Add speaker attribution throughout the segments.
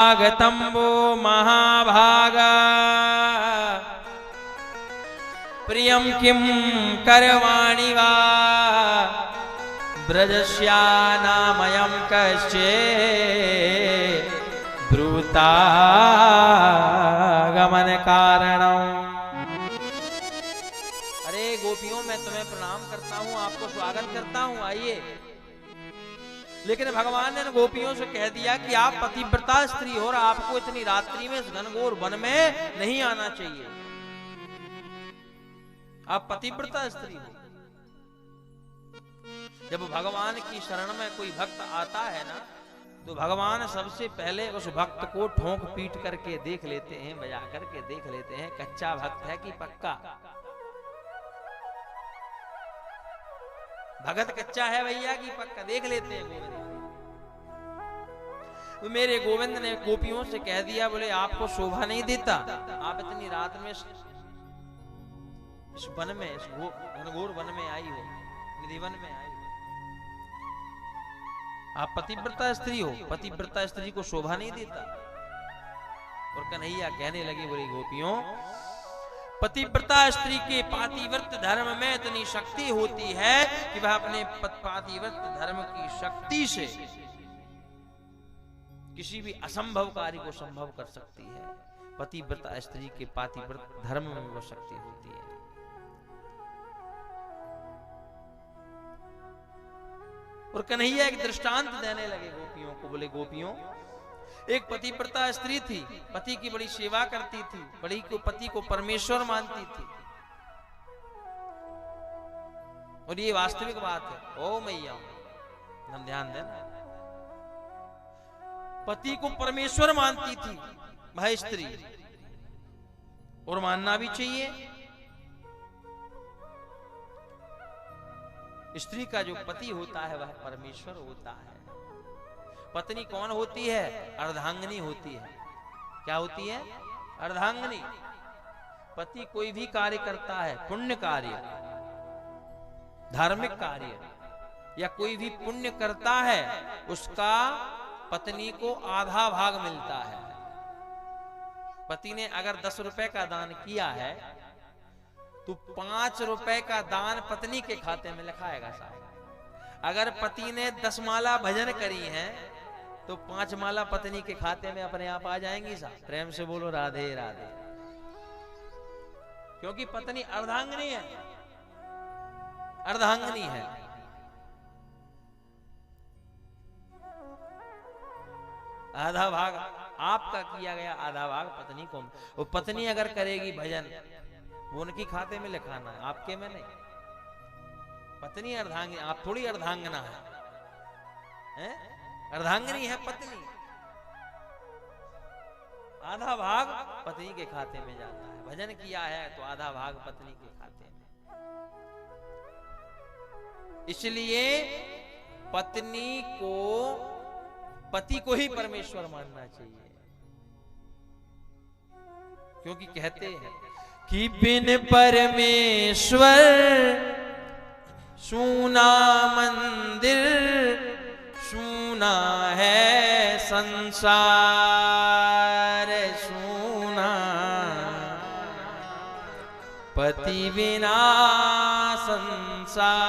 Speaker 1: आगतं वो महाभागा प्रियं किं करवाणि वा ब्रजस्यानामयं कश्चित् ब्रूतागमन कारणम्। अरे गोपियों, मैं तुम्हें प्रणाम करता हूँ, आपको स्वागत करता हूँ, आइए। लेकिन भगवान ने गोपियों से कह दिया कि आप पतिव्रता स्त्री हो और आपको इतनी रात्रि में इस घनघोर वन में नहीं आना चाहिए। आप पतिव्रता स्त्री हो। जब भगवान की शरण में कोई भक्त आता है ना, तो भगवान सबसे पहले उस भक्त को ठोंक पीट करके देख लेते हैं, बजा करके देख लेते हैं कच्चा भक्त है कि पक्का। भगत कच्चा है भैया की पक्का, देख लेते हैं गोविंद। तो मेरे गोविंद ने गोपियों से कह दिया, बोले आपको शोभा नहीं देता, आप इतनी रात में इस वन में, इस घनघोर वन में आई हो, निधि वन में आई हो। आप पतिव्रता स्त्री हो, पतिव्रता स्त्री को शोभा नहीं देता। और कन्हैया कहने लगे, बोले गोपियों, पतिव्रता स्त्री के पातिव्रत धर्म में इतनी शक्ति होती है कि वह अपने पातिव्रत धर्म की शक्ति से किसी भी असंभव कार्य को संभव कर सकती है। पतिव्रता स्त्री के पातिव्रत धर्म में वह शक्ति होती है। और कन्हैया एक दृष्टांत देने लगे गोपियों को, बोले गोपियों, एक पतिव्रता स्त्री थी, पति की बड़ी सेवा करती थी, बड़ी को पति को परमेश्वर मानती थी। और ये वास्तविक बात है। ओ मैया, हम ध्यान देना, पति को परमेश्वर मानती थी वह स्त्री, और मानना भी चाहिए। स्त्री का जो पति होता है वह परमेश्वर होता है। पत्नी कौन होती है? अर्धांगिनी होती है। क्या होती है? अर्धांगिनी। पति कोई भी कार्य करता है, पुण्य कार्य, धार्मिक कार्य या कोई भी पुण्य करता है, उसका पत्नी को आधा भाग मिलता है। पति ने अगर 10 रुपए का दान किया है तो 5 रुपए का दान पत्नी के खाते में लिखाएगा साहब। अगर पति ने 10 माला भजन करी है तो 5 माला पत्नी के खाते में अपने आप आ जाएंगी साहब। प्रेम से बोलो राधे राधे। क्योंकि पत्नी अर्धांगिनी है, अर्धांगिनी है। आधा भाग आपका किया गया, आधा भाग पत्नी को। वो पत्नी अगर करेगी भजन, वो उनकी खाते में लिखाना है, आपके में नहीं। पत्नी अर्धांगिनी, आप थोड़ी अर्धांगना है, अर्धांगिनी है पत्नी। आधा भाग पत्नी के खाते में जाता है। भजन किया है तो आधा भाग पत्नी के खाते में। इसलिए पत्नी को, पति को ही परमेश्वर मानना चाहिए। क्योंकि कहते हैं कि बिन परमेश्वर सूना मंदिर, सूना है संसार, सूना पति बिना संसार।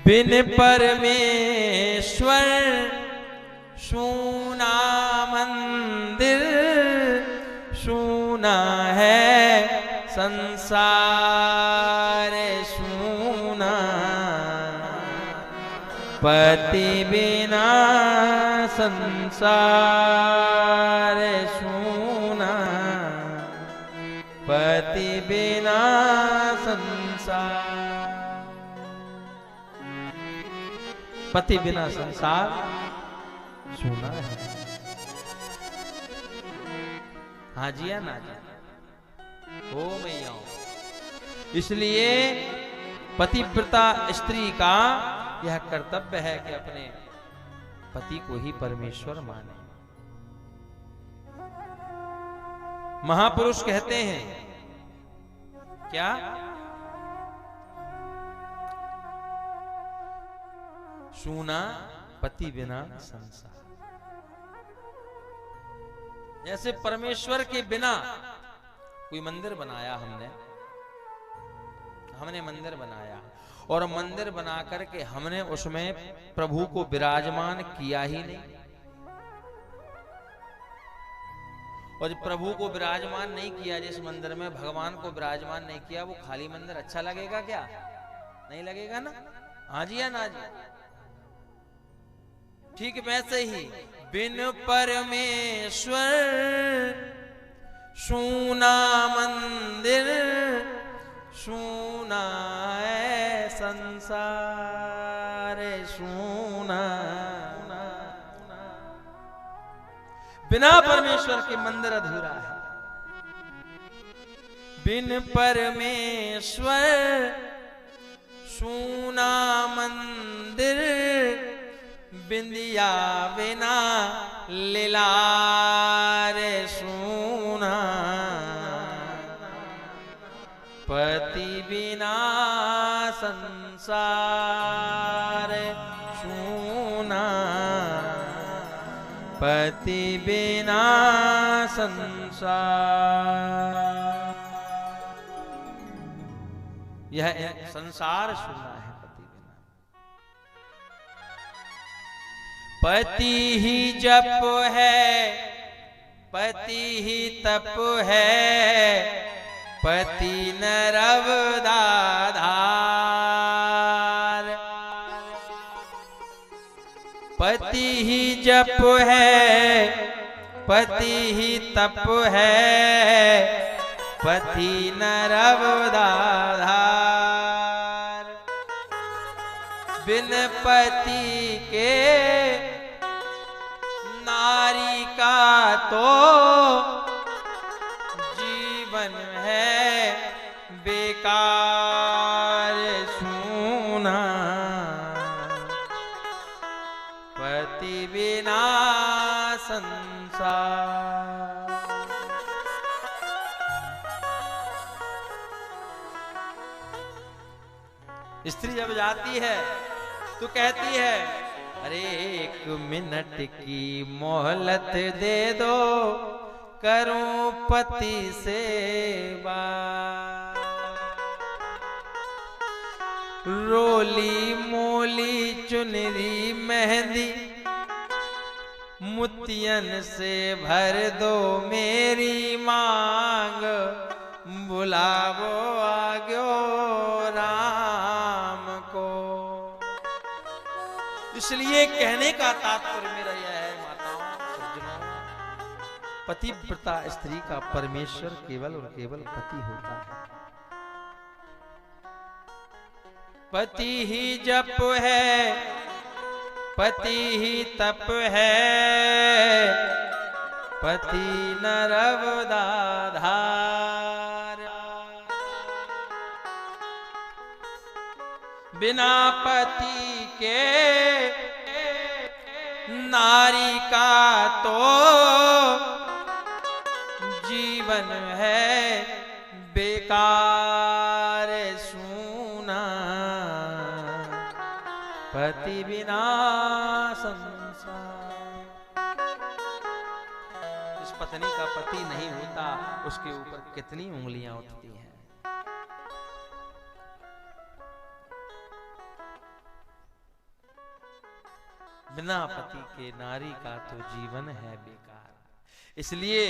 Speaker 1: बिन परमेश्वर सूना मंदिर, सूना है संसार, सूना पति बिना संसार, सूना पति बिना संसार। पति बिना संसार सुना है। हाँ जी या ना जी? हो मैया। इसलिए पतिव्रता स्त्री का यह कर्तव्य है कि अपने पति को ही परमेश्वर माने। महापुरुष कहते हैं क्या? सूना पति बिना संसार। जैसे परमेश्वर के बिना कोई मंदिर बनाया, हमने मंदिर बनाया और मंदिर बना करके हमने उसमें प्रभु को विराजमान किया ही नहीं, और प्रभु को विराजमान नहीं किया, जिस मंदिर में भगवान को विराजमान नहीं किया, वो खाली मंदिर अच्छा लगेगा क्या? नहीं लगेगा ना। हाँ जी या ना जी? ठीक वैसे ही बिन परमेश्वर सूना मंदिर, सूना है संसार, सूना। बिना परमेश्वर के मंदिर अधूरा है। बिन परमेश्वर सूना मंदिर, बिंदिया बिना लीलार सूना, पति बिना संसार सूना, पति बिना संसार। यह संसार सुना है पति बिना। पति ही जप है, पति ही तप है, पति नरवदाधार। पति ही जप है, पति ही तप है, पति नरवदाधार। बिन पति के नारी का तो जीवन है बेकार सूना, पति बिना संसार। स्त्री जब जाती है तो कहती है, अरे 1 मिनट की मोहलत दे दो, करूं पति से बात। रोली मोली चुनरी मेहंदी, मुतियन से भर दो मेरी मांग, बुलावो आग्यो राम को। इसलिए कहने का तात्पर्य मेरा यह है, माताओं सज्जनों, पतिव्रता स्त्री का परमेश्वर केवल और केवल पति होता है। पति ही जप है, पति ही तप है, पति नरवदाधार। बिना पति के नारी का तो जीवन है बेकार सूना, पति बिना संसार। जिस पत्नी का पति नहीं होता, उसके ऊपर कितनी उंगलियां उठती हैं। बिना पति के नारी का तो जीवन है बेकार। इसलिए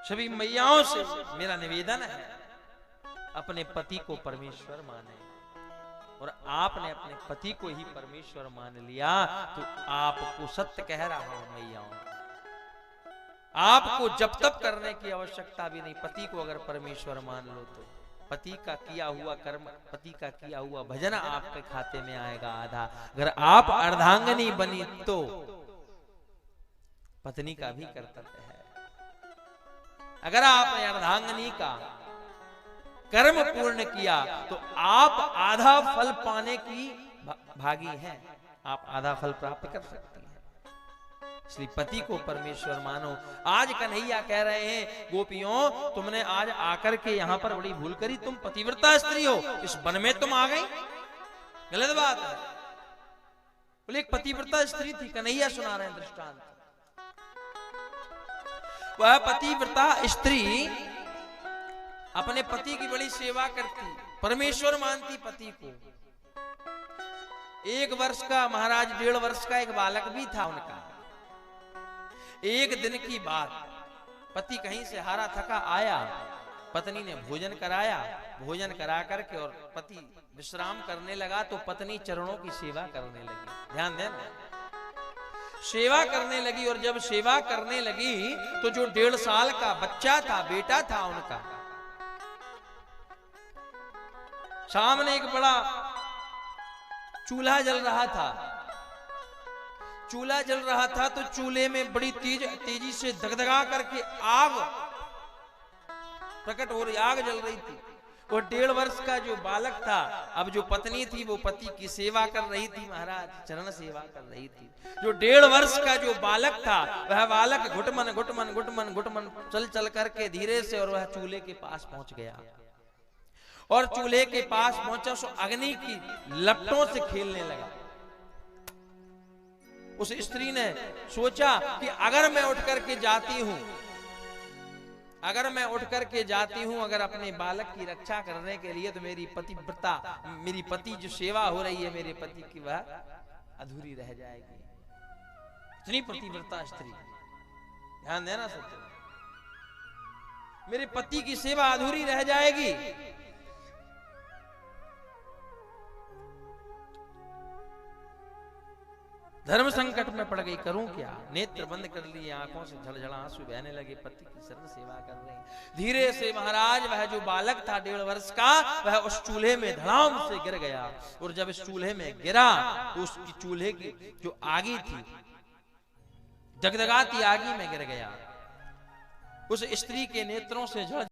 Speaker 1: सभी मैयाओं से मेरा निवेदन है, अपने पति को परमेश्वर माने, और आपने अपने पति को ही परमेश्वर मान लिया तो आपको सत्य कह रहा हूं मैयाओं, आपको जब तक करने की आवश्यकता भी नहीं। पति को अगर परमेश्वर मान लो तो पति का किया हुआ कर्म, पति का किया हुआ भजन आपके खाते में आएगा आधा। अगर आप अर्धांगिनी बनी तो पत्नी का भी कर्तव्य है। अगर आपने अर्धांगिनी का कर्म पूर्ण किया तो आप आधा फल पाने की भागी हैं, आप आधा फल प्राप्त कर सकती हैं। श्री पति को परमेश्वर मानो। आज कन्हैया कह रहे हैं, गोपियों तुमने आज आकर के यहां पर बड़ी भूल करी, तुम पतिव्रता स्त्री हो, इस वन में तुम आ गई, गलत बात है। बोले एक पतिव्रता स्त्री थी, कन्हैया सुना रहे हैं दृष्टांत। वह पतिव्रता स्त्री अपने पति की बड़ी सेवा करती, परमेश्वर मानती पति को। 1 वर्ष का महाराज, 1.5 वर्ष का एक बालक भी था उनका। एक दिन की बात, पति कहीं से हारा थका आया, पत्नी ने भोजन कराया, भोजन करा करके और पति विश्राम करने लगा तो पत्नी चरणों की सेवा करने लगी। ध्यान देना, सेवा करने लगी। और जब सेवा करने लगी तो जो 1.5 साल का बच्चा था, बेटा था उनका, सामने एक बड़ा चूल्हा जल रहा था। चूल्हा जल रहा था तो चूल्हे में बड़ी तेजी से दगदगा करके आग प्रकट हो रही, आग जल रही थी। और 1.5 वर्ष का जो बालक था, अब जो पत्नी थी वो पति की सेवा कर रही थी, महाराज चरण सेवा कर रही थी। जो 1.5 वर्ष का जो बालक था, वह बालक घुटमन घुटमन घुटमन घुटमन चल चल करके धीरे से और वह चूल्हे के पास पहुंच गया। और चूल्हे के पास पहुंचा सो अग्नि की लपटों से खेलने लगा। उस स्त्री ने सोचा कि अगर मैं उठ करके जाती हूं, अगर अपने बालक की रक्षा करने के लिए, तो मेरी पतिव्रता, मेरी पति जो सेवा हो रही है मेरे पति की, वह अधूरी रह जाएगी। इतनी पतिव्रता स्त्री, ध्यान देना सत्य, मेरे पति की सेवा अधूरी रह जाएगी। धर्म संकट में पड़ गई, करूं क्या? नेत्र बंद कर लिए, आंखों से झलझला आंसू बहने लगे, पति की शरण सेवा कर रही। धीरे से महाराज वह जो बालक था 1.5 वर्ष का, वह उस चूल्हे में धड़ाम से गिर गया। और जब इस चूल्हे में गिरा तो उसकी चूल्हे की जो आगी थी, जगदगाती आगी में गिर गया। उस स्त्री के नेत्रों से